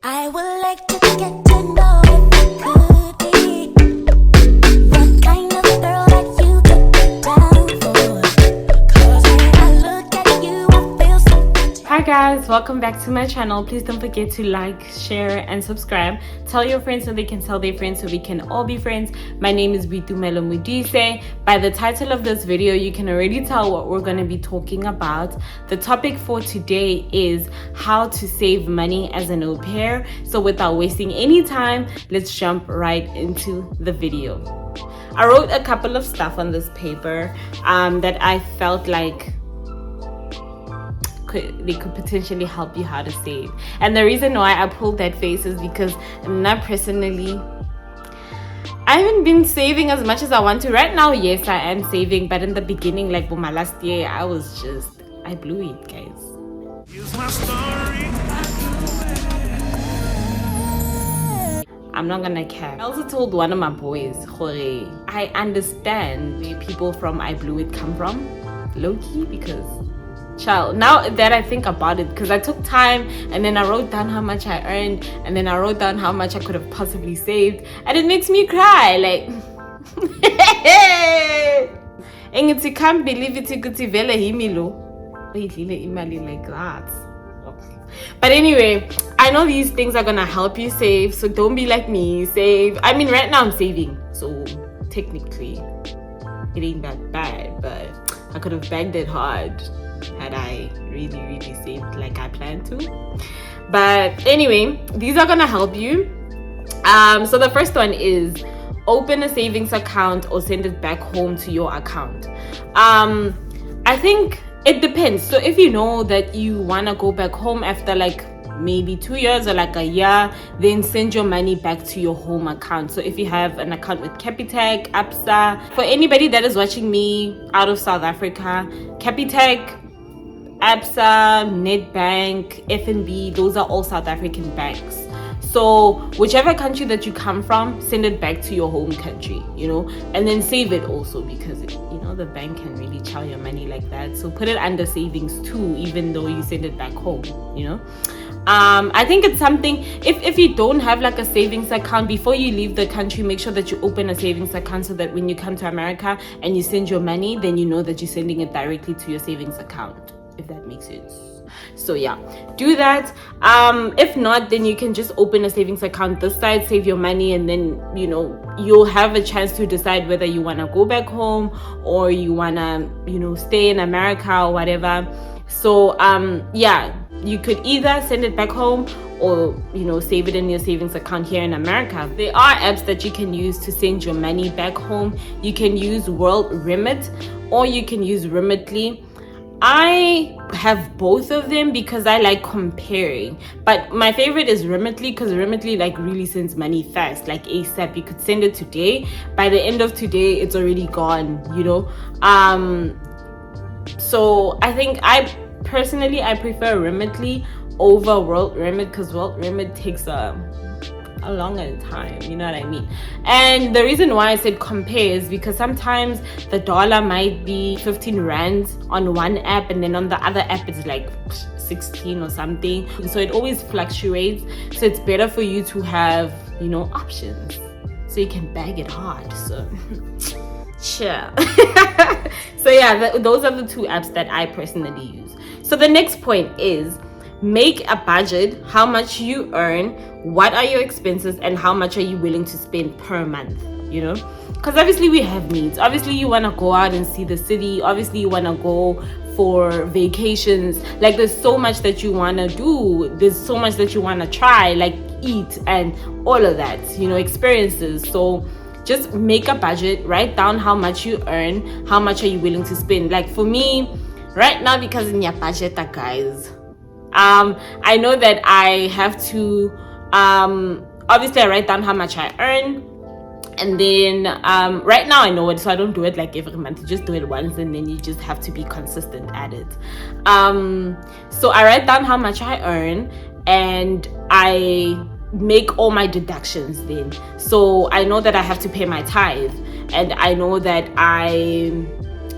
I would like to get to know if you could be the kind of girl that you could be down for. 'Cause when I look at you, I feel something. Hi guys, welcome back to my channel. Please don't forget to like, share and subscribe. Tell your friends so they can tell their friends so we can all be friends. My name is Bitumelo Mudise. By the title of this video, you can already tell what we're going to be talking about. The topic for today is how to save money as an au pair. So without wasting any time, let's jump right into the video. I wrote a couple of stuff on this paper that I felt like they could potentially help you how to save. And the reason why I pulled that face is because not personally, I haven't been saving as much as I want to. Right now, yes, I am saving, but in the beginning, like my last year, I blew it, guys. Here's my story. I'm not gonna cap. I also told one of my boys, Jorge, I understand where people from I blew it come from, low-key, because child, now that I think about it, because I took time and then I wrote down how much I earned and then I wrote down how much I could have possibly saved, and it makes me cry, like and I can't believe it vele himilo like that. But anyway, I know these things are gonna help you save, so don't be like me. Save. I mean, right now I'm saving, so technically it ain't that bad, but I could have bagged it hard had I really saved like I planned to. But anyway, these are gonna help you. So the first one is open a savings account or send it back home to your account. I think it depends. So if you know that you want to go back home after like maybe 2 years or like a year, then send your money back to your home account. So if you have an account with Capitec, Absa, for anybody that is watching me out of South Africa, Capitec, Absa, Nedbank, FNB, those are all South African banks. So whichever country that you come from, send it back to your home country, and then save it also, because the bank can really chow your money like that. So put it under savings too, even though you send it back home, I think it's something, if you don't have like a savings account, before you leave the country, make sure that you open a savings account so that when you come to America and you send your money, then you know that you're sending it directly to your savings account, if that makes sense. So yeah, do that. If not, then you can just open a savings account this side, save your money, and then you'll have a chance to decide whether you want to go back home or you want to stay in America or whatever. So yeah, you could either send it back home or save it in your savings account here in America. There are apps that you can use to send your money back home. You can use Remit or you can use Remitly. I have both of them because I like comparing, but my favorite is Remitly, because Remitly like really sends money fast, like ASAP. You could send it today, by the end of today it's already gone, so I think I prefer Remitly over Remit, because Remit takes a longer time, you know what I mean? And the reason why I said compare is because sometimes the dollar might be 15 rands on one app, and then on the other app it's like 16 or something, so it always fluctuates. So it's better for you to have options, so you can bag it hard. So sure. So yeah, those are the two apps that I personally use. So the next point is make a budget. How much you earn, what are your expenses, and how much are you willing to spend per month, because obviously we have needs. Obviously you want to go out and see the city. Obviously you want to go for vacations. Like there's so much that you want to do. There's so much that you want to try, like eat and all of that, experiences. So just make a budget, write down how much you earn, how much are you willing to spend. Like for me right now, because in your budget, guys, I know that I have to obviously I write down how much I earn, and then right now I know it, so I don't do it like every month. You just do it once, and then you just have to be consistent at it. So I write down how much I earn, and I make all my deductions then. So I know that I have to pay my tithe, and I know that I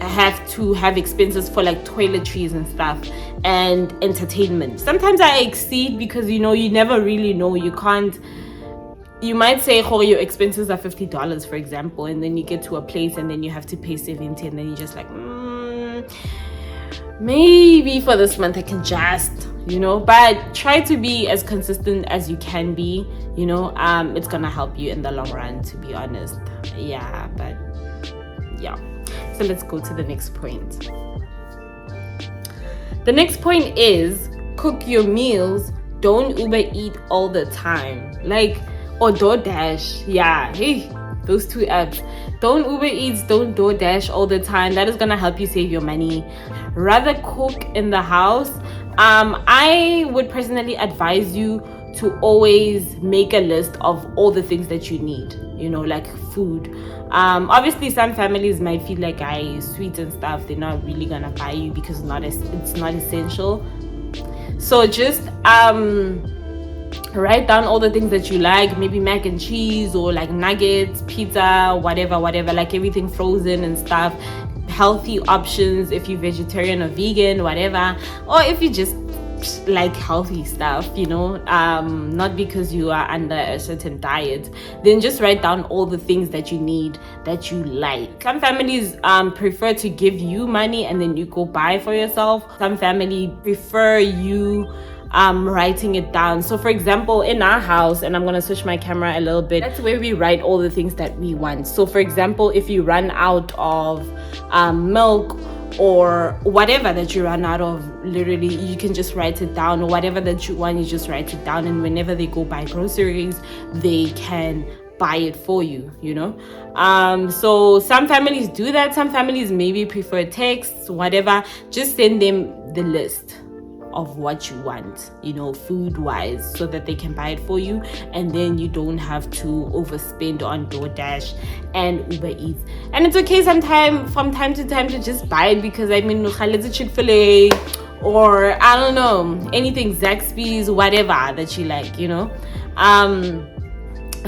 have to have expenses for like toiletries and stuff and entertainment. Sometimes I exceed because you never really know. You might say, oh, your expenses are $50, for example, and then you get to a place and then you have to pay 70, and then you're just like, maybe for this month I can just, but try to be as consistent as you can be. It's gonna help you in the long run, to be honest. So let's go to the next point. The next point is cook your meals. Don't Uber eat all the time, or DoorDash. Hey, those two apps. Don't Uber Eats, don't DoorDash all the time. That is gonna help you save your money. Rather cook in the house. I would personally advise you to always make a list of all the things that you need, like food. Obviously some families might feel like sweets and stuff, they're not really gonna buy you because it's not essential. So just write down all the things that you like, maybe mac and cheese or like nuggets, pizza, whatever, like everything frozen and stuff. Healthy options if you're vegetarian or vegan, whatever, or if you just like healthy stuff, not because you are under a certain diet. Then just write down all the things that you need, that you like. Some families prefer to give you money and then you go buy for yourself. Some family prefer you writing it down. So for example, in our house, and I'm gonna switch my camera a little bit, that's where we write all the things that we want. So for example, if you run out of milk or whatever that you run out of, literally you can just write it down, or whatever that you want, you just write it down, and whenever they go buy groceries, they can buy it for you. So some families do that. Some families maybe prefer texts, whatever. Just send them the list of what you want, food wise, so that they can buy it for you, and then you don't have to overspend on DoorDash and Uber Eats. And it's okay from time to time to just buy it, because let's Chick-fil-A, or I don't know, anything, Zaxby's, whatever that you like,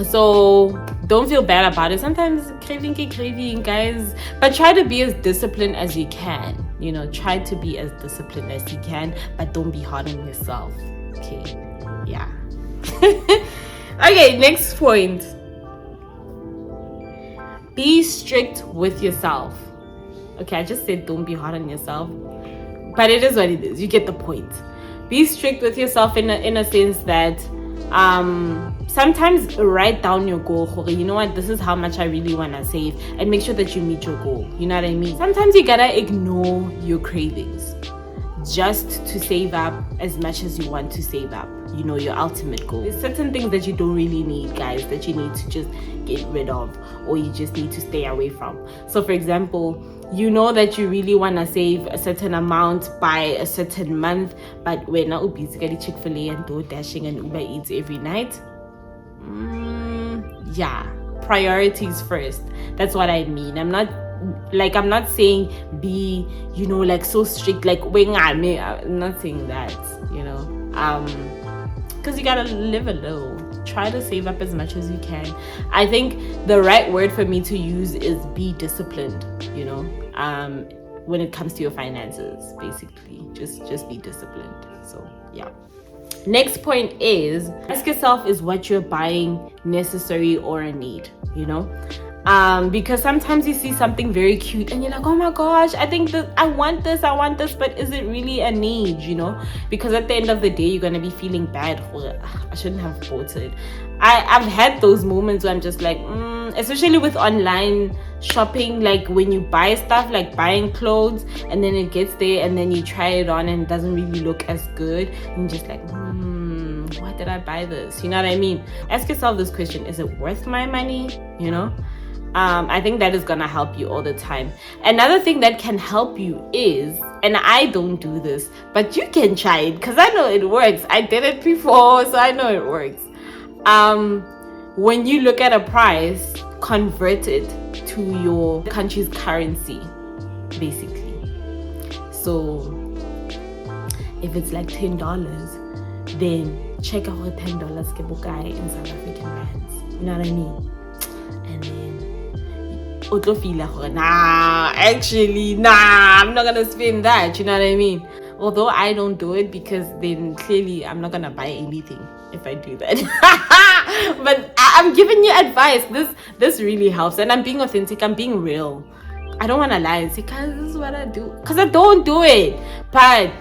so don't feel bad about it. Sometimes craving, guys, but try to be as disciplined as you can. Try to be as disciplined as you can, but don't be hard on yourself. Okay, okay, next point. Be strict with yourself. Okay, I just said don't be hard on yourself, but it is what it is. You get the point. Be strict with yourself in a sense that sometimes write down your goal. You know what, this is how much I really want to save, and make sure that you meet your goal. You know what I mean? Sometimes you gotta ignore your cravings just to save up as much as you want to save up, your ultimate goal. There's certain things that you don't really need, guys, that you need to just get rid of, or you just need to stay away from. So for example, that you really want to save a certain amount by a certain month, but we're not busy Chick-fil-A and DoorDashing and Uber Eats every night. Priorities first. That's what I mean. I'm not saying be so strict, I'm not saying that, because you gotta live a little. Try to save up as much as you can. I think the right word for me to use is be disciplined, when it comes to your finances. Basically, just be disciplined. So next point is ask yourself, is what you're buying necessary or a need? Because sometimes you see something very cute and you're like, oh my gosh, I think that I want this, but is it really a need? Because at the end of the day, you're gonna be feeling bad. I shouldn't have bought it. I've had those moments where I'm just like, especially with online shopping, like when you buy stuff, like buying clothes, and then it gets there and then you try it on and it doesn't really look as good, and you're just like, why did I buy this? You know what I mean? Ask yourself this question: is it worth my money? I think that is gonna help you all the time. Another thing that can help you is, and I don't do this, but you can try it because I know it works. I did it before, so I know it works. When you look at a price, convert it to your country's currency, basically. So if it's like $10, then check out what $10 kebukai in South African rands. You know what I mean? And then o tlo feel like, nah, actually, nah, I'm not gonna spend that, you know what I mean? Although I don't do it, because then clearly I'm not gonna buy anything if I do that. But I'm giving you advice. This really helps, and I'm being authentic, I'm being real. I don't want to lie and say, "Cause this is what I do," because I don't do it. But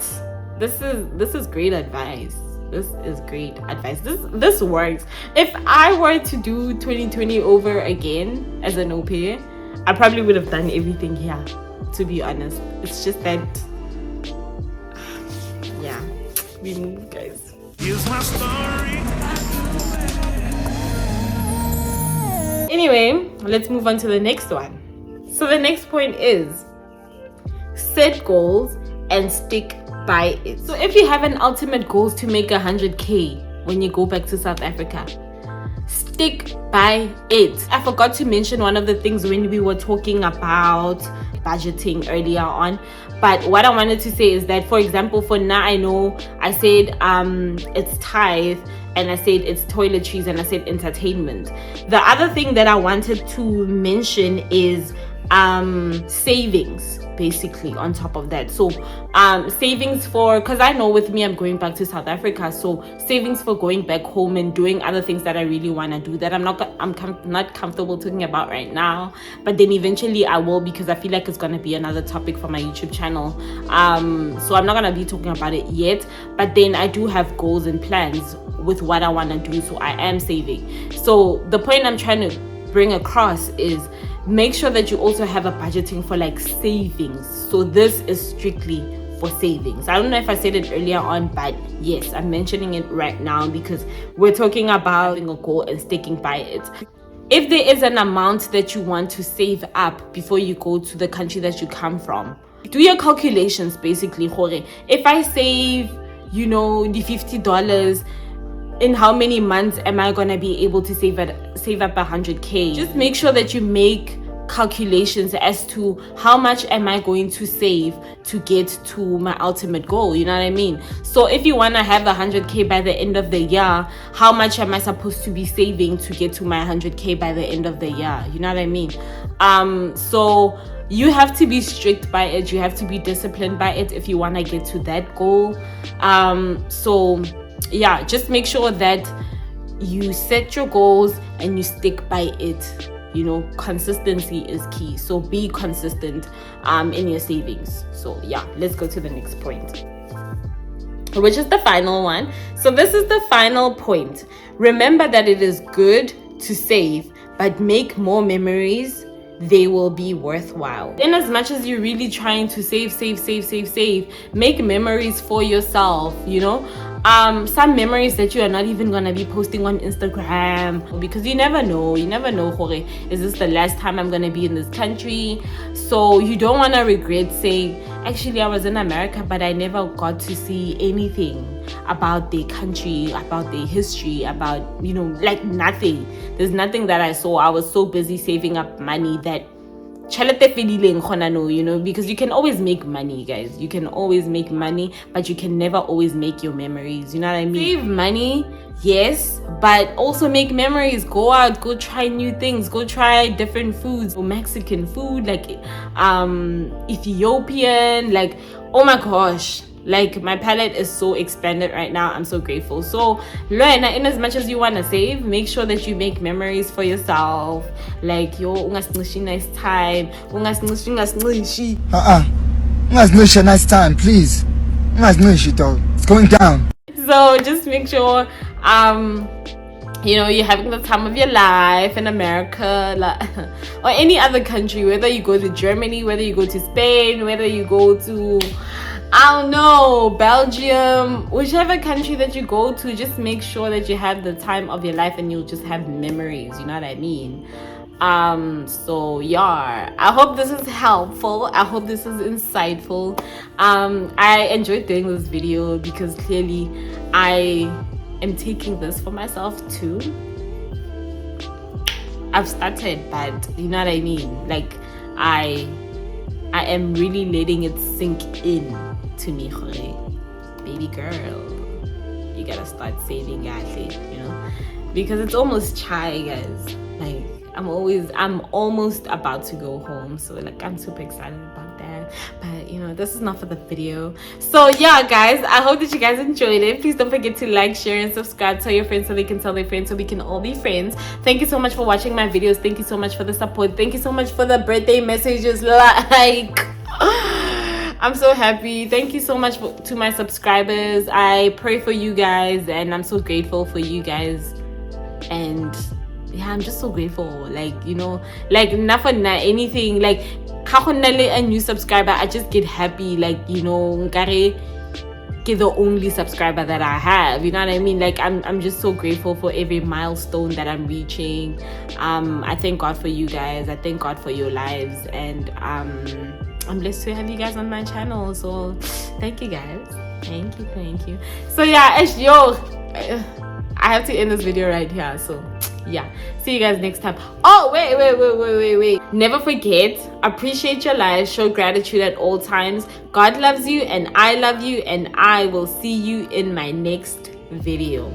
this is great advice. This is great advice. This works. If I were to do 2020 over again as an au pair, I probably would have done everything here, to be honest. It's just that, yeah, we move, guys. Here's my story. Anyway, let's move on to the next one. So the next point is set goals and stick by it. So if you have an ultimate goal to make 100K when you go back to South Africa, stick by it. I forgot to mention one of the things when we were talking about budgeting earlier on, but what I wanted to say is that, for example, for now, I know I said it's tithe, and I said it's toiletries, and I said entertainment. The other thing that I wanted to mention is savings, basically, on top of that. So savings for, because I know with me I'm going back to South Africa, so savings for going back home and doing other things that I really want to do that I'm not comfortable talking about right now, but then eventually I will, because I feel like it's going to be another topic for my YouTube channel. So I'm not going to be talking about it yet, but then I do have goals and plans with what I want to do, so I am saving. So the point I'm trying to bring across is, make sure that you also have a budgeting for like savings. So this is strictly for savings. I don't know if I said it earlier on, but yes, I'm mentioning it right now because we're talking about having a goal and sticking by it. If there is an amount that you want to save up before you go to the country that you come from, do your calculations, basically. If I save, the $50, in how many months am I gonna be able to save up 100K? Just make sure that you make calculations as to how much am I going to save to get to my ultimate goal, you know what I mean? So if you want to have 100K by the end of the year, how much am I supposed to be saving to get to my 100K by the end of the year, you know what I mean? So you have to be strict by it, you have to be disciplined by it if you want to get to that goal. So yeah, just make sure that you set your goals and you stick by it. Consistency is key, so be consistent in your savings. So yeah, let's go to the next point, which is the final one. So this is the final point. Remember that it is good to save, but make more memories. They will be worthwhile. In as much as you're really trying to save, make memories for yourself, some memories that you are not even gonna be posting on Instagram, because you never know, is this the last time I'm gonna be in this country? So you don't want to regret saying, actually I was in America but I never got to see anything about their country, about their history, about like nothing. There's nothing that I saw. I was so busy saving up money that because you can always make money, guys. You can always make money, but you can never always make your memories. You know what I mean? Save money, yes, but also make memories. Go out, go try new things, go try different foods, Mexican food, like Ethiopian, like, oh my gosh. Like, my palette is so expanded right now. I'm so grateful. So learn, in as much as you want to save, make sure that you make memories for yourself. Like, nice time. Nice time, please. It's going down. So just make sure you're having the time of your life in America, or any other country, whether you go to Germany, whether you go to Spain, whether you go to, I don't know, Belgium, whichever country that you go to, just make sure that you have the time of your life and you'll just have memories, you know what I mean? So yeah, I hope this is helpful. I hope this is insightful. I enjoyed doing this video because clearly I am taking this for myself too. I've started, but you know what I mean? Like, I am really letting it sink in to me, baby girl. You gotta start saving, because it's almost chai, guys. Like, I'm almost about to go home, so like I'm super excited about that. But you know, this is not for the video. So yeah, guys, I hope that you guys enjoyed it. Please don't forget to like, share, and subscribe. Tell your friends so they can tell their friends, so we can all be friends. Thank you so much for watching my videos. Thank you so much for the support. Thank you so much for the birthday messages. Like, I'm so happy. Thank you so much to my subscribers. I pray for you guys, and I'm so grateful for you guys. And yeah, I'm just so grateful. Like, you know, like not for anything. Like, a new subscriber, I just get happy. Like, you know, nkare ke the only subscriber that I have. You know what I mean? Like, I'm just so grateful for every milestone that I'm reaching. I thank God for you guys. I thank God for your lives, and I'm blessed to have you guys on my channel. So thank you guys. Thank you. So yeah, I have to end this video right here. So yeah, see you guys next time. Oh, wait. Never forget, appreciate your life, show gratitude at all times. God loves you, and I love you, and I will see you in my next video.